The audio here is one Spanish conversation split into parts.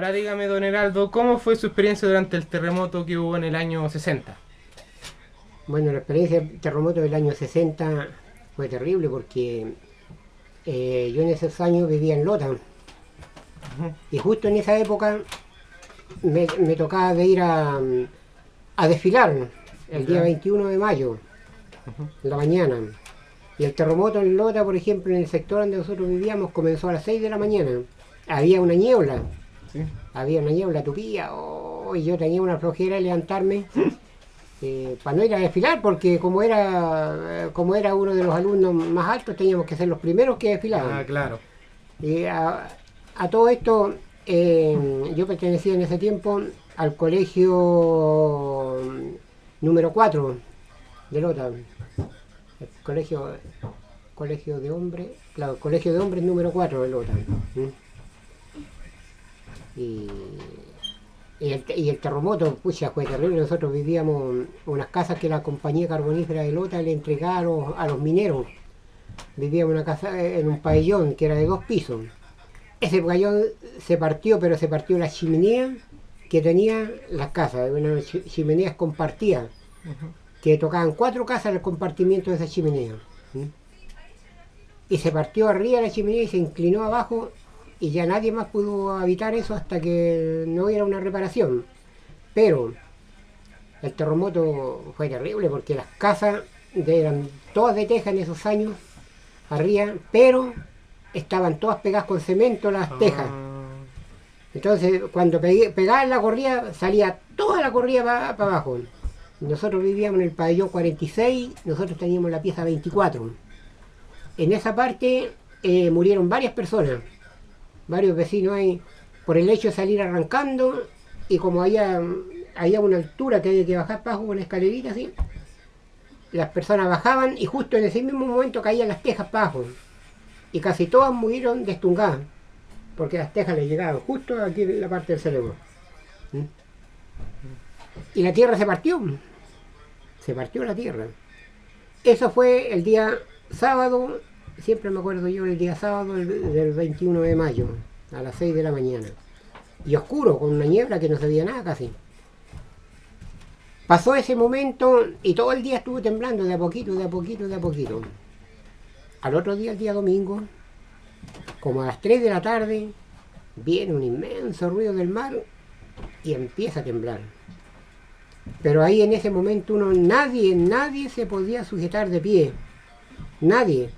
Ahora dígame, don Heraldo, ¿cómo fue su experiencia durante el terremoto que hubo en el año 60? Bueno, la experiencia del terremoto del año 60 fue terrible porque yo en esos años vivía en Lota Ujú. y justo en esa época me tocaba de ir a desfilar el día Ya. 21 de mayo, Ujú. en la mañana. Y el terremoto en Lota, por ejemplo, en el sector donde nosotros vivíamos, comenzó a las 6 de la mañana. Había una niebla, Sí. tupía, y yo tenía una flojera de levantarme para no ir a desfilar, porque como era uno de los alumnos más altos, teníamos que ser los primeros que Ah, desfilaban. claro. Y a todo esto, yo pertenecía en ese tiempo al colegio número 4 de Lota, el colegio de hombres, claro, colegio de hombres número 4 de Lota. ¿Mm? Y, y el terremoto, pucha, fue terrible. Nosotros vivíamos unas casas que la compañía carbonífera de Lota le entregaba a los mineros. Vivíamos en una casa, en un pabellón que era de 2 pisos. Ese pabellón se partió, pero se partió la chimenea que tenía las casas, eran chimeneas compartidas, Ujú. que tocaban 4 casas en el compartimiento de esa chimenea. ¿Mm? Y se partió arriba la chimenea y se inclinó abajo y ya nadie más pudo habitar eso hasta que no hubiera una reparación. Pero el terremoto fue terrible porque las casas eran todas de teja en esos años, arriba, pero estaban todas pegadas con cemento las tejas. Ah, Entonces, cuando pegaban la corrida, salía toda la corrida para abajo. Nosotros vivíamos en el pabellón 46, nosotros teníamos la pieza 24. En esa parte murieron varias personas, varios vecinos ahí, por el hecho de salir arrancando y como había una altura que había que bajar para abajo con escaleritas así, las personas bajaban y justo en ese mismo momento caían las tejas para abajo. Y casi todas murieron destungadas, porque las tejas les llegaban justo aquí en la parte del cerebro. ¿Mm? Y la tierra se partió la tierra. Eso fue el día sábado, siempre me acuerdo yo el día sábado del 21 de mayo, a las 6 de la mañana. Y oscuro, con una niebla que no se veía nada casi. Pasó ese momento y todo el día estuvo temblando de a poquito, de a poquito, de a poquito. Al otro día, el día domingo, como a las 3 de la tarde, viene un inmenso ruido del mar y empieza a temblar. Pero ahí en ese momento nadie se podía sujetar de pie. Nadie.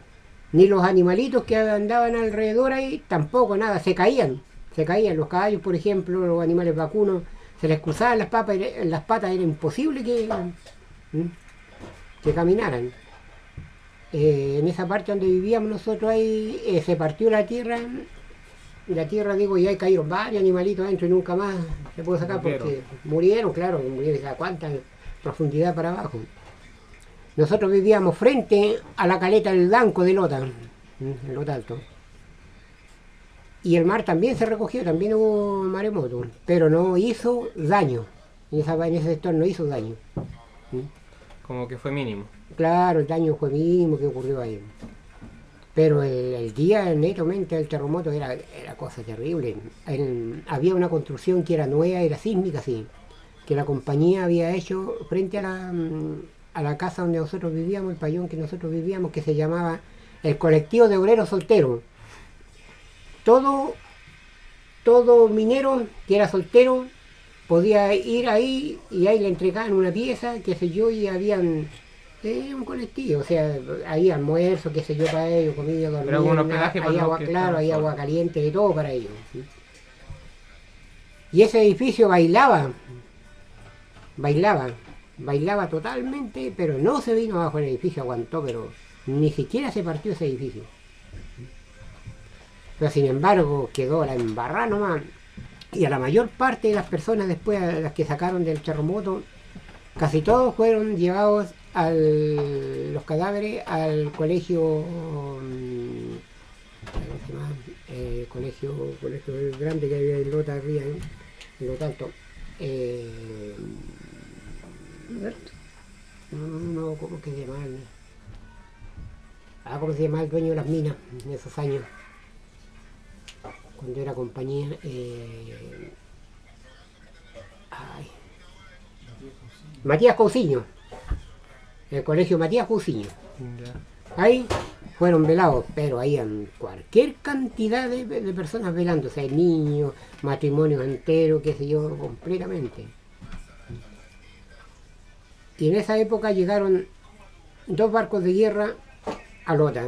Ni los animalitos que andaban alrededor ahí, tampoco nada. Se caían los caballos, por ejemplo, los animales vacunos. Se les cruzaban las patas, era imposible que caminaran. En esa parte donde vivíamos nosotros ahí se partió la tierra. Y la tierra, digo, y ahí cayeron varios animalitos adentro y nunca más se pudo sacar volvieron. porque murieron, claro, murieron a cuánta profundidad para abajo. Nosotros vivíamos frente a la caleta del Danco de Lota, en Lota Alto. Y el mar también se recogió, también hubo maremoto, pero no hizo daño. En ese sector no hizo daño. Como que fue mínimo. Claro, el daño fue mínimo que ocurrió ahí. Pero el día netamente del terremoto era cosa terrible. Había una construcción que era nueva, era sísmica, sí, que la compañía había hecho frente a la casa donde nosotros vivíamos, el pabellón que nosotros vivíamos, que se llamaba el colectivo de obreros solteros. Todo, todo minero que era soltero podía ir ahí y ahí le entregaban una pieza, qué sé yo, y habían un colectivo, o sea, hay almuerzo, qué sé yo, para ellos, comida, Pero hubo un dormían, hospedaje para hay los agua que claro, estaban hay solos. agua caliente, de todo para ellos. ¿Sí? Y ese edificio bailaba, bailaba totalmente, pero no se vino abajo el edificio, aguantó, pero ni siquiera se partió ese edificio. Pero sin embargo quedó la embarrada nomás. Y a la mayor parte de las personas después, a las que sacaron del terremoto, casi todos fueron llevados los cadáveres al colegio, ¿cómo se llama? Colegio grande que había en Lota arriba, ¿no? En Lota Alto. Eh, no, ¿cómo que se llama? ¿Cómo se llama el dueño de las minas en esos años? cuando era compañía. Ay, Matías Cousiño, el colegio Matías Cousiño. Ya. Ahí fueron velados, pero habían cualquier cantidad de personas velándose, niños, matrimonios enteros, qué sé yo, completamente. Y en esa época llegaron 2 barcos de guerra a Lota.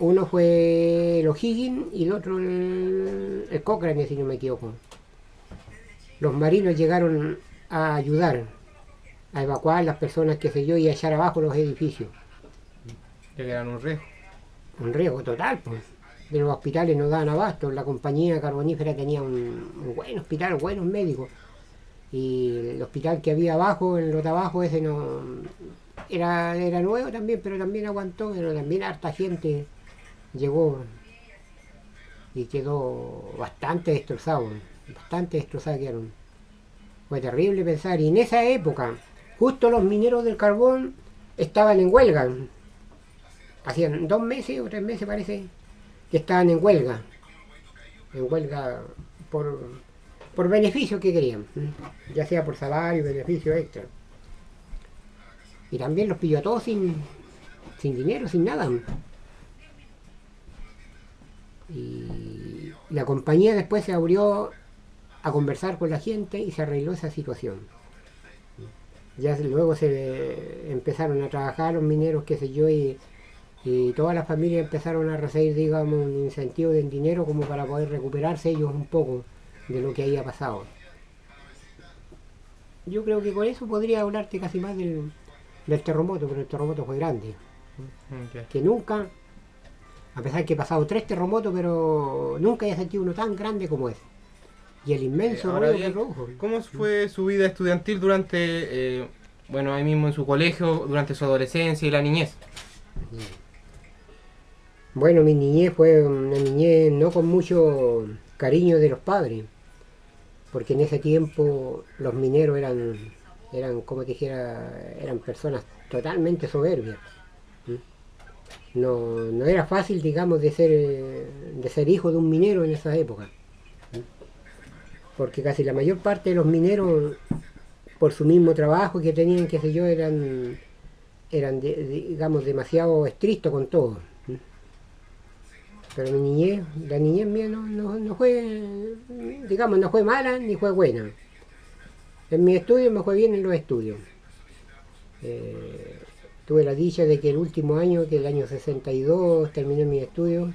Uno fue el O'Higgins y el otro el Cochrane, si no me equivoco. Los marinos llegaron a ayudar a evacuar las personas, qué sé yo, y a echar abajo los edificios. Ya que eran un riesgo. Un riesgo total, pues. De los hospitales no daban abasto. La compañía carbonífera tenía un buen hospital, buenos médicos. Y el hospital que había abajo, en Lota abajo, ese no... Era nuevo también, pero también aguantó, pero también harta gente llegó y quedó bastante destrozado quedaron. Fue terrible pensar, y en esa época, justo los mineros del carbón estaban en huelga. Hacían 2 meses o 3 meses parece que estaban en huelga por beneficios que querían, ya sea por salario, beneficio extra. Y también los pilló a todos sin dinero, sin nada. Y la compañía después se abrió a conversar con la gente y se arregló esa situación. Ya luego se empezaron a trabajar los mineros, qué sé yo, y todas las familias empezaron a recibir, digamos, un incentivo de dinero como para poder recuperarse ellos un poco de lo que había pasado. Yo creo que con eso podría hablarte casi más del terremoto, pero el terremoto fue grande. Okay. Que nunca, a pesar que he pasado 3 terremotos, pero nunca he sentido uno tan grande como ese. Y el inmenso Ahora ruido bien, que produjo. ¿cómo fue su vida estudiantil durante, bueno, ahí mismo en su colegio, durante su adolescencia y la niñez? Bueno, mi niñez fue una niñez no con mucho cariño de los padres, porque en ese tiempo los mineros eran como te dijera, eran personas totalmente soberbias. No era fácil, digamos, de ser hijo de un minero en esa época, porque casi la mayor parte de los mineros, por su mismo trabajo que tenían, qué sé yo, eran digamos, demasiado estrictos con todo. Pero mi niñez, la niñez mía no fue, digamos, no fue mala ni fue buena. En mis estudios me fue bien en los estudios. Tuve la dicha de que el último año, que el año 62, terminé mis estudios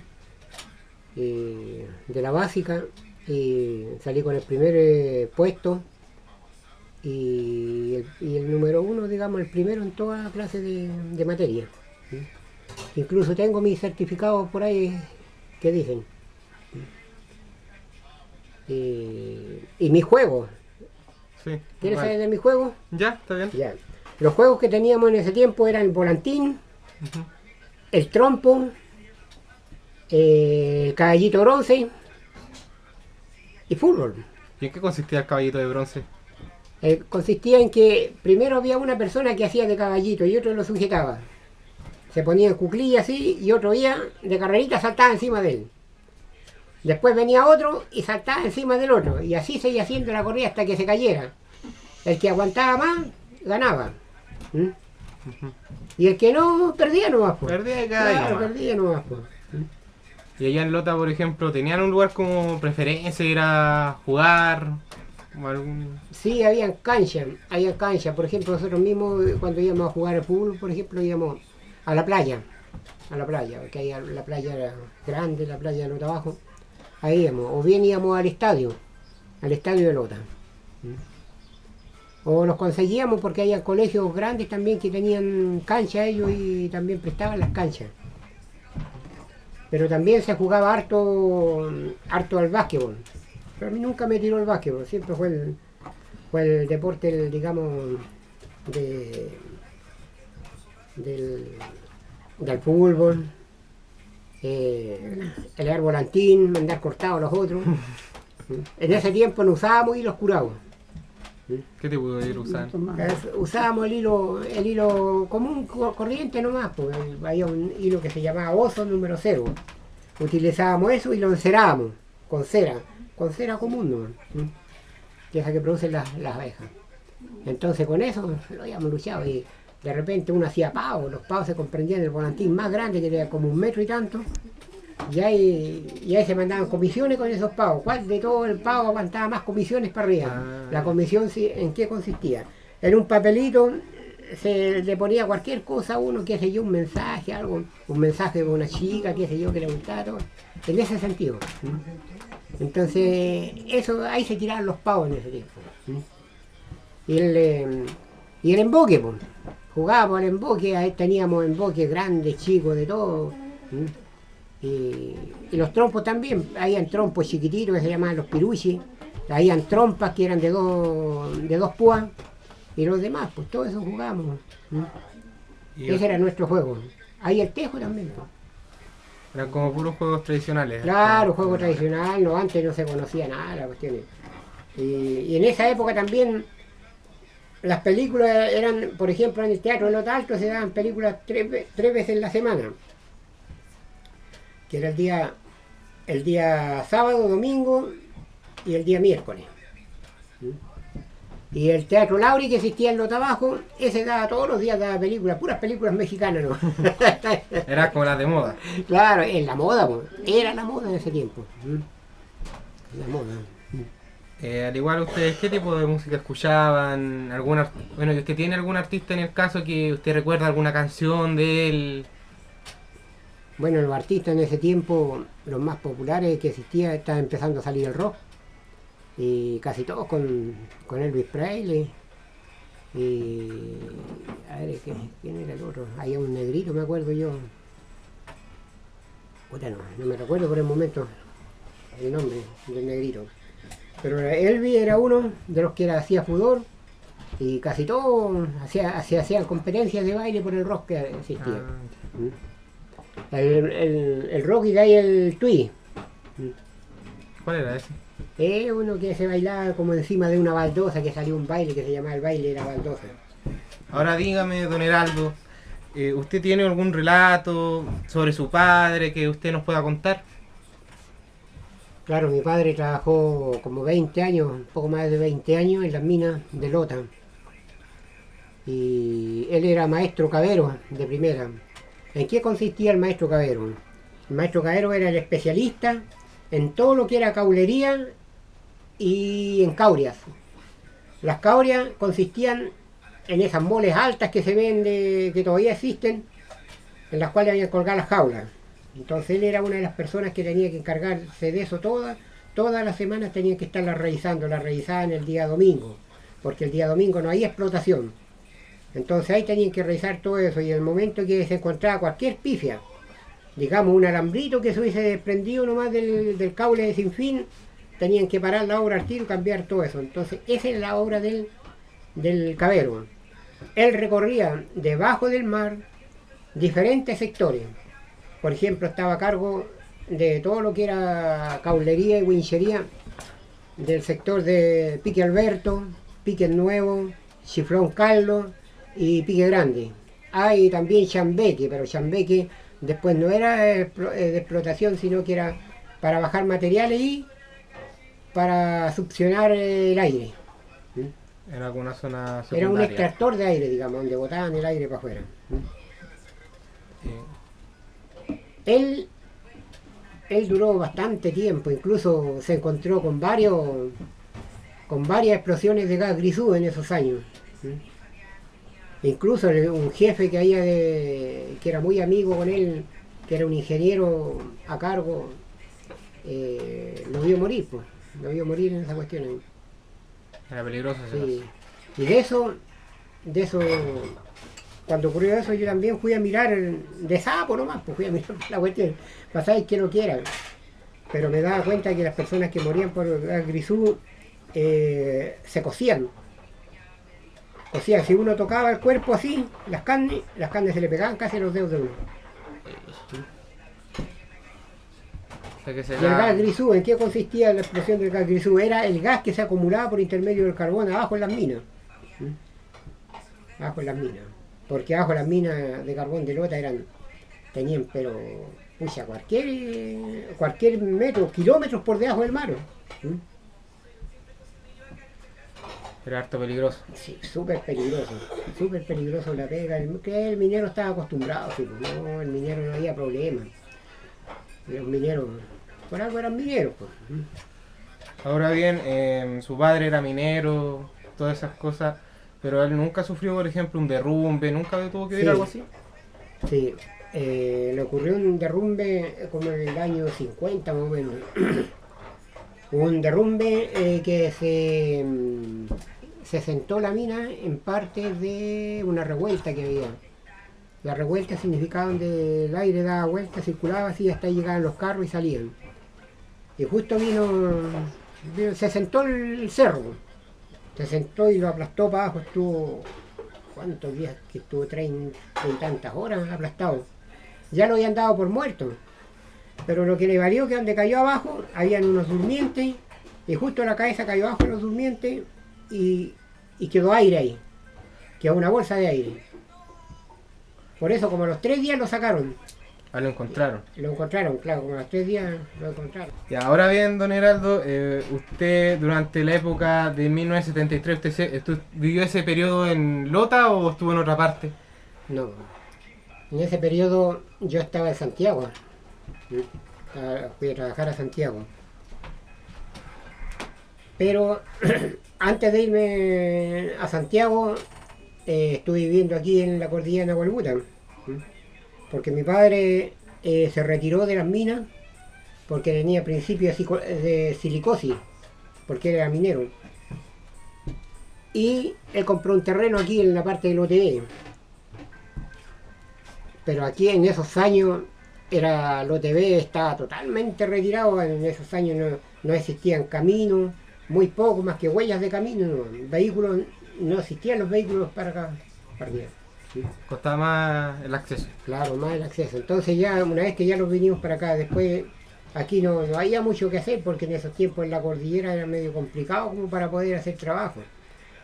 de la básica y salí con el primer puesto y el número 1, digamos, el primero en toda clase de materia. Incluso tengo mis certificados por ahí que dicen. Y mis juegos. Sí. ¿Quieres Vale. saber de mis juegos? Ya, está bien. Ya. Los juegos que teníamos en ese tiempo eran el volantín, Ujú. el trompo, el caballito bronce y fútbol. ¿Y en qué consistía el caballito de bronce? Consistía en que primero había una persona que hacía de caballito y otro lo sujetaba. Se ponía en cuclillas así y otro iba de carrerita, saltaba encima de él. Después venía otro y saltaba encima del otro. Y así seguía haciendo la corrida hasta que se cayera. El que aguantaba más, ganaba. ¿Mm? Y el que no, perdía nomás. Pues. Perdía de cada Claro, día. perdía nomás. Pues. Y allá en Lota, por ejemplo, ¿tenían un lugar como preferencia, ir a jugar? ¿O algún... Sí, había canchas. Por ejemplo, nosotros mismos cuando íbamos a jugar al fútbol, por ejemplo, íbamos a la playa, porque ahí la playa era grande, la playa de Lota abajo. Ahí íbamos, o bien íbamos al estadio de Lota. O los conseguíamos porque había colegios grandes también que tenían cancha ellos y también prestaban las canchas. Pero también se jugaba harto al básquetbol. Pero a mí nunca me tiró el básquetbol, siempre fue el deporte, digamos, del fútbol, el ar volantín, andar cortado a los otros. En ese tiempo no usábamos hilos curados. ¿Qué tipo de ir usar? Usábamos el hilo común, corriente nomás, pues. Había un hilo que se llamaba oso número 0. Utilizábamos eso y lo encerábamos. con cera común, ¿no? Que es la que producen las abejas. Entonces con eso lo habíamos luchado y de repente uno hacía pavos, los pavos se comprendían el volantín más grande que era como 1 metro y tanto, y ahí se mandaban comisiones con esos pavos. ¿Cuál de todo el pavo aguantaba más comisiones para arriba? Ah. La comisión, ¿en qué consistía? En un papelito se le ponía cualquier cosa a uno, qué sé yo, un mensaje, algo, un mensaje de una chica, qué sé yo, que le gustaba, todo, en ese sentido. Entonces, eso, ahí se tiraban los pavos en ese tiempo. Y el emboque, pues. Jugábamos al emboque, ahí teníamos emboques grandes, chicos, de todo. Y los trompos también, habían trompos chiquititos que se llamaban los piruchis, habían trompas que eran de dos púas, y los demás, pues todo eso jugábamos. Ese era nuestro juego. Ahí el tejo también, pues. Eran como puros juegos tradicionales. Claro, juego tradicional, no, antes no se conocía nada, la cuestión. Y en esa época también las películas eran, por ejemplo, en el Teatro de Lota Alto se daban películas 3 veces en la semana, que era el día sábado, domingo y el día miércoles. Y el Teatro Lauri, que existía en Lota Abajo, ese daba todos los días, daba películas, puras películas mexicanas, ¿no? Era como las de moda. Claro, en la moda, pues. Era la moda en ese tiempo. La moda. Al igual ustedes, ¿qué tipo de música escuchaban? Bueno, ¿y usted tiene algún artista en el caso que usted recuerda alguna canción de él? Bueno, los artistas en ese tiempo, los más populares que existía, estaba empezando a salir el rock. Y casi todos con Elvis Presley. Y a ver, ¿quién era el otro? Había un negrito, me acuerdo yo. Puta, no me recuerdo por el momento el nombre del negrito. Pero Elvis era uno de los que hacía furor. Y casi todos hacían competencias de baile por el rock que existía. El rock y de ahí el twi. ¿Cuál era ese? Es uno que se bailaba como encima de una baldosa, que salió un baile que se llamaba el baile de la baldosa. Ahora dígame, don Heraldo, ¿usted tiene algún relato sobre su padre que usted nos pueda contar? Claro, mi padre trabajó como 20 años, un poco más de 20 años en las minas de Lota. Y él era maestro cabero de primera. ¿En qué consistía el maestro cabero? El maestro cabero era el especialista en todo lo que era caulería y en caurias. Las caurias consistían en esas moles altas que se ven, que todavía existen, en las cuales había que colgar las jaulas. Entonces él era una de las personas que tenía que encargarse de eso todas las semanas, tenía que estarlas revisando, las revisaban el día domingo, porque el día domingo no hay explotación. Entonces ahí tenían que revisar todo eso, y en el momento que se encontraba cualquier pifia, digamos un alambrito que se hubiese desprendido nomás del cable de sin fin, tenían que parar la obra al tiro y cambiar todo eso. Entonces esa es la obra del cabero. Él recorría debajo del mar diferentes sectores. Por ejemplo, estaba a cargo de todo lo que era caulería y winchería del sector de Pique Alberto, Pique Nuevo, Chiflón Carlos y Pique Grande. Hay también Chambeque, pero Chambeque después no era de explotación, sino que era para bajar materiales y para succionar el aire. En alguna zona secundaria. Era un extractor de aire, digamos, donde botaban el aire para afuera. Él duró bastante tiempo, incluso se encontró con varias explosiones de gas grisú en esos años. Incluso un jefe que había que era muy amigo con él, que era un ingeniero a cargo, lo vio morir, pues. Lo vio morir en esa cuestión. Era peligroso ese Sí. Y de eso, cuando ocurrió eso, yo también fui a mirar de sapo nomás, pues fui a mirar la cuestión, pasáis que no quieran. Pero me daba cuenta que las personas que morían por gas grisú se cocían. O sea, si uno tocaba el cuerpo así, las carnes se le pegaban casi a los dedos de uno. O sea que Y el gas grisú, ¿en qué consistía la explosión del gas grisú? Era el gas que se acumulaba por intermedio del carbón abajo en las minas. Abajo en las minas. Porque abajo las minas de carbón de Lota eran tenían, pero, pucha, cualquier metro, kilómetros por debajo del mar. ¿Mm? Era harto peligroso. Sí, súper peligroso la pega. Que el minero estaba acostumbrado, sí, pues, no, el minero no había problema. Los mineros, por algo eran mineros, pues. ¿Mm? Ahora bien, su padre era minero, todas esas cosas, pero él nunca sufrió, por ejemplo, un derrumbe, nunca tuvo que ver Sí. algo así. Sí, le ocurrió un derrumbe como en el año 50 más o menos. Un derrumbe que se sentó la mina en parte de una revuelta que había. La revuelta significaba donde el aire daba vuelta, circulaba así hasta ahí llegaban los carros y salían. Y justo se sentó el cerro. Se sentó y lo aplastó para abajo, estuvo, ¿cuántos días? Que estuvo 30 y tantas horas aplastado. Ya lo habían dado por muerto. Pero lo que le valió que donde cayó abajo, habían unos durmientes, y justo la cabeza cayó abajo de los durmientes y quedó aire ahí. Quedó una bolsa de aire. Por eso como a los 3 días lo sacaron. Ah, lo encontraron. Lo encontraron, claro, como a los 3 días lo encontraron. Y ahora bien, don Heraldo, usted durante la época de 1973, ¿vivió ese periodo en Lota o estuvo en otra parte? No. En ese periodo yo estaba en Santiago. Fui a trabajar a Santiago. Pero antes de irme a Santiago, estuve viviendo aquí en la cordillera de Nahuelbuta. Porque mi padre se retiró de las minas porque tenía principios de silicosis, porque era minero. Y él compró un terreno aquí en la parte del OTB. Pero aquí en esos años el OTB estaba totalmente retirado, en esos años no existían caminos, muy poco más que huellas de camino, vehículos, no existían los vehículos para acá, para allá. ¿Sí? Costaba más el acceso. Claro, más el acceso. Entonces ya, una vez que ya los vinimos para acá, después aquí no había mucho que hacer porque en esos tiempos en la cordillera era medio complicado como para poder hacer trabajo.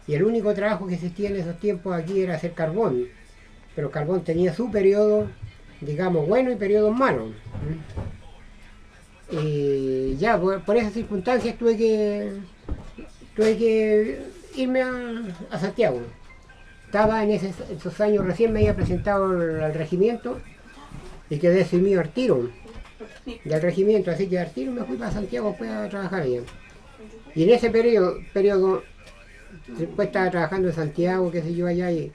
Y el único trabajo que existía en esos tiempos aquí era hacer carbón. Pero el carbón tenía su periodo, digamos, bueno y periodos malos. Y ya, por esas circunstancias tuve que irme a Santiago. Estaba en esos años, recién me había presentado al regimiento y quedé sin mí al tiro del regimiento, así que al tiro me fui para Santiago después a trabajar allá. Y en ese periodo después estaba trabajando en Santiago, qué sé yo, allá, y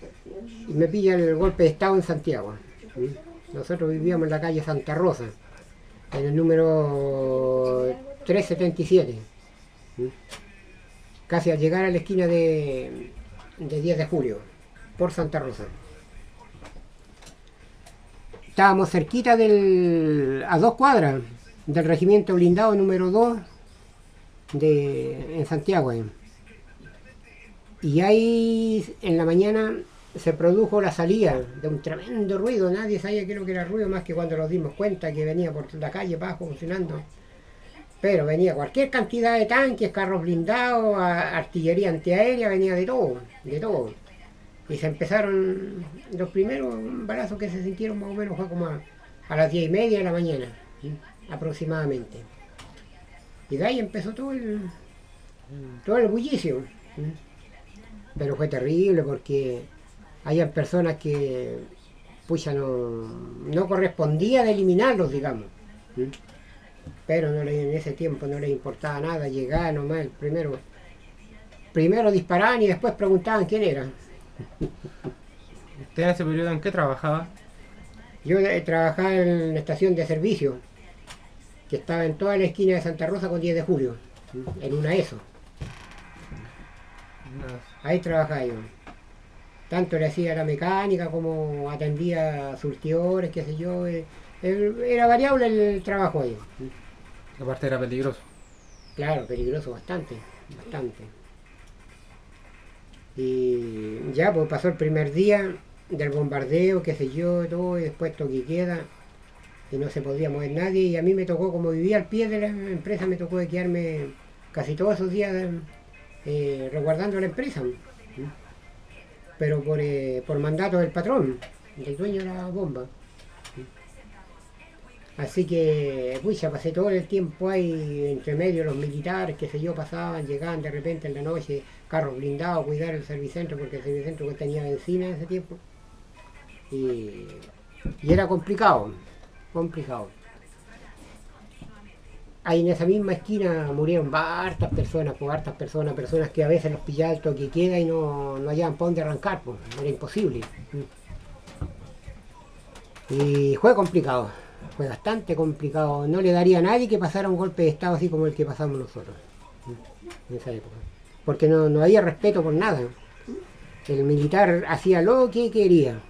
me pilla el golpe de estado en Santiago. Nosotros vivíamos en la calle Santa Rosa, en el número 377, casi al llegar a la esquina de 10 de julio, por Santa Rosa. Estábamos cerquita a 2 cuadras del regimiento blindado número 2 en Santiago. Y ahí en la mañana se produjo la salida de un tremendo ruido, nadie sabía qué era lo que era el ruido más que cuando nos dimos cuenta que venía por la calle abajo funcionando. Pero venía cualquier cantidad de tanques, carros blindados, artillería antiaérea, venía de todo, de todo. Y se empezaron, los primeros balazos que se sintieron más o menos fue como a las 10:30 de la mañana, ¿sí? Aproximadamente. Y de ahí empezó todo el bullicio, ¿sí? Pero fue terrible porque había personas que pucha, no correspondía de eliminarlos, digamos. ¿Sí? Pero en ese tiempo no les importaba nada, llegaban nomás, primero disparaban y después preguntaban quién era. ¿Usted en ese periodo en qué trabajaba? Yo trabajaba en la estación de servicio, que estaba en toda la esquina de Santa Rosa con 10 de julio, en una ESO. Ahí trabajaba yo. Tanto le hacía la mecánica como atendía surtidores, qué sé yo. Era variable el trabajo ahí. Aparte era peligroso. Claro, peligroso bastante, bastante. Y ya pues pasó el primer día del bombardeo, qué sé yo, todo, y después toque queda, y no se podía mover nadie, y a mí me tocó, como vivía al pie de la empresa, me tocó de quedarme casi todos esos días resguardando la empresa. Pero por mandato del patrón, del dueño de la bomba. Así que, pucha, pasé todo el tiempo ahí entre medio los militares, qué sé yo, pasaban, llegaban de repente en la noche, carros blindados, cuidar el servicentro, porque el servicentro que tenía benzina en ese tiempo. Y, y era complicado, complicado. Ahí en esa misma esquina murieron hartas personas, personas que a veces los pillaba el toque queda y no hallaban para dónde arrancar, pues, era imposible. Y fue complicado, fue bastante complicado. No le daría a nadie que pasara un golpe de estado así como el que pasamos nosotros en esa época. Porque no había respeto por nada. El militar hacía lo que quería.